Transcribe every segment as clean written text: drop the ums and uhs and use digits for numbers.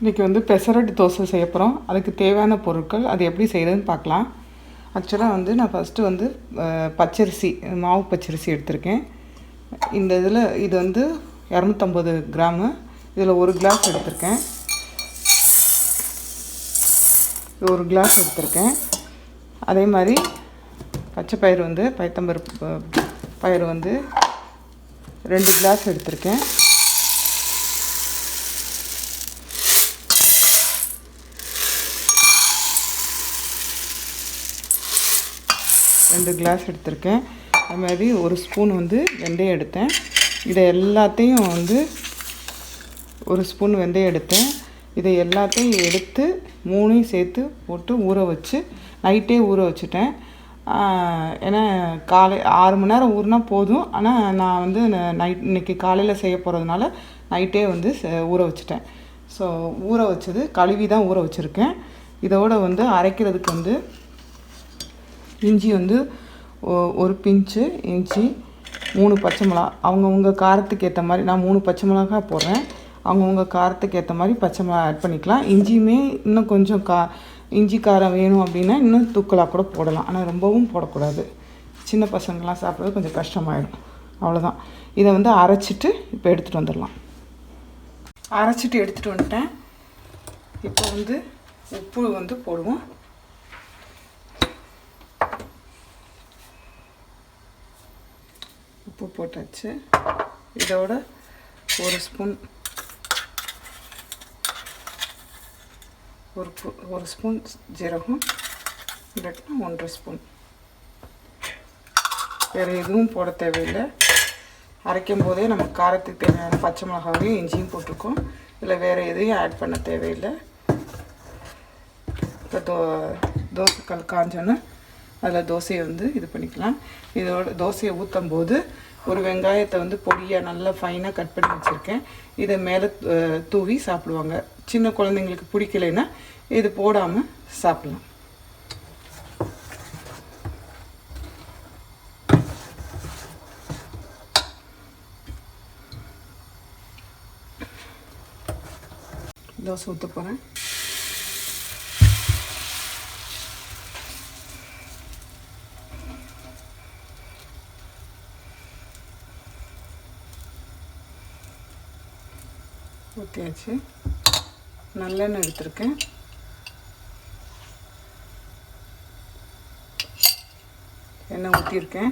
இன்றைக்கி வந்து பெசரட்டு தோசை செய்ய போகிறோம். அதுக்கு தேவையான பொருட்கள் அது எப்படி செய்கிறதுன்னு பார்க்கலாம். ஆக்சுவலாக வந்து நான் ஃபஸ்ட்டு வந்து பச்சரிசி மாவு பச்சரிசி எடுத்திருக்கேன். இந்த இதில் இது வந்து 250 கிராமு. இதில் 1 கிளாஸ் எடுத்திருக்கேன். இது 1 கிளாஸ் எடுத்திருக்கேன். அதே மாதிரி பச்சை பயிறு வந்து பயத்தம்பருப்பு பயிறு வந்து 2 கிளாஸ் எடுத்திருக்கேன். ரெண்டு கிளாஸ் எடுத்திருக்கேன். அது மாதிரி 1 ஸ்பூன் வந்து வெந்தயம் எடுத்தேன். இதை எல்லாத்தையும் வந்து 1 ஸ்பூன் வெந்தயம் எடுத்தேன். இதை எல்லாத்தையும் எடுத்து 3ஐயும் சேர்த்து போட்டு ஊற வச்சு நைட்டே ஊற வச்சுட்டேன். ஏன்னா 6 மணி நேரம் ஊறினா போதும். ஆனால் நான் வந்து இன்றைக்கி காலையில் செய்ய போகிறதுனால நைட்டே வந்து ஊற வச்சுட்டேன். ஸோ ஊற வச்சது கழுவி தான் ஊற வச்சுருக்கேன். இதோடு வந்து அரைக்கிறதுக்கு வந்து இஞ்சி வந்து 1 பிஞ்சு இஞ்சி, 3 பச்சை மிளகா, அவங்கவுங்க காரத்துக்கு ஏற்ற மாதிரி. நான் 3 பச்சை மிளகா போடுறேன். அவங்கவுங்க காரத்துக்கு ஏற்ற மாதிரி பச்சை மிளகா ஆட் பண்ணிக்கலாம். இஞ்சியுமே இன்னும் கொஞ்சம் இஞ்சி காரம் வேணும் அப்படின்னா இன்னும் தூக்கலாக கூட போடலாம். ஆனால் ரொம்பவும் போடக்கூடாது. சின்ன பசங்கள்லாம் சாப்பிட்றது கொஞ்சம் கஷ்டமாயிடும். அவ்வளோதான். இதை வந்து அரைச்சிட்டு இப்போ எடுத்துகிட்டு வந்துடலாம். அரைச்சிட்டு எடுத்துகிட்டு வந்துட்டேன். இப்போ வந்து உப்பு வந்து போடுவோம். உப்பு போட்டாச்சு. இதோட 1 ஸ்பூன் ஒரு ஸ்பூன் ஜீரகம், இல்லாட்டினா 1.5 ஸ்பூன். வேறு எதுவும் போட தேவையில்லை. அரைக்கும் போதே நம்ம காரத்துக்கு தேவையான பச்சை மிளகாவையும் இஞ்சியும் போட்டிருக்கோம். இதில் வேறு எதையும் ஆட் பண்ண தேவையில்லை. இப்போ தோசைக்கல் காஞ்சோன்னா அதில் தோசையை வந்து இது பண்ணிக்கலாம். இதோட தோசையை ஊற்றும் போது ஒரு வெங்காயத்தை வந்து பொடியாக நல்லா ஃபைனாக கட் பண்ணி வச்சுருக்கேன். இதை மேலே தூவி சாப்பிடுவாங்க. சின்ன குழந்தைங்களுக்கு பிடிக்கலைன்னா இது போடாமல் சாப்பிடலாம். தோசை ஊற்ற போகிறேன். ஊற்றியாச்சு. நல்லெண்ணெய் எடுத்திருக்கேன். எண்ணெய் ஊற்றிருக்கேன்.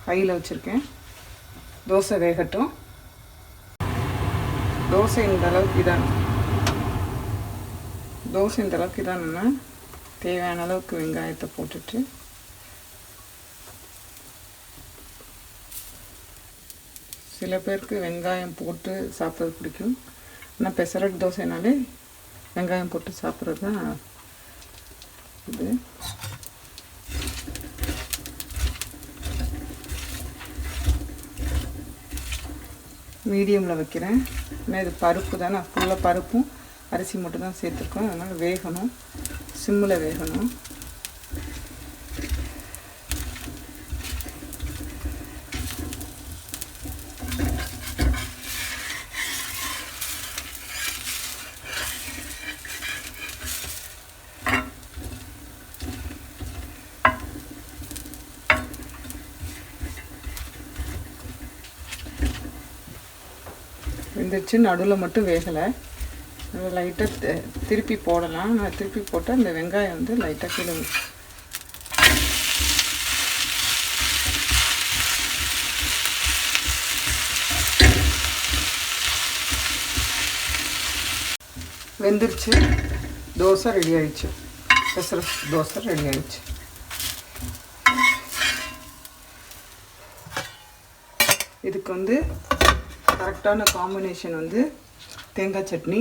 ஹையில் வச்சுருக்கேன். தோசை வேகட்டும். தோசை இந்த அளவுக்கு இதானுன்னா தேவையான அளவுக்கு வெங்காயத்தை போட்டுட்டு சில பேருக்கு வெங்காயம் போட்டு சாப்பிட்றது பிடிக்கும். ஆனால் பெசரட் தோசைனாலே வெங்காயம் போட்டு சாப்பிட்றது தான் இது. மீடியமில் வைக்கிறேன். ஏன்னா இது பருப்பு தானே, ஃபுல்லாக பருப்பும் அரிசி மட்டும் தான் சேர்த்துருக்கோம். அதனால் வேகணும், சிம்மில் வேகணும். வெந்துருச்சு. நடுவில் மட்டும் வேகலை. லைட்டாக திருப்பி போடலாம். நான் திருப்பி போட்டால் இந்த வெங்காயம் வந்து லைட்டாக கீழே வெந்துருச்சு. தோசை ரெடி ஆயிடுச்சு. பெசரட் தோசை ரெடி ஆயிடுச்சு. இதுக்கு வந்து கரெக்டான காம்பினேஷன் வந்து தேங்காய் சட்னி,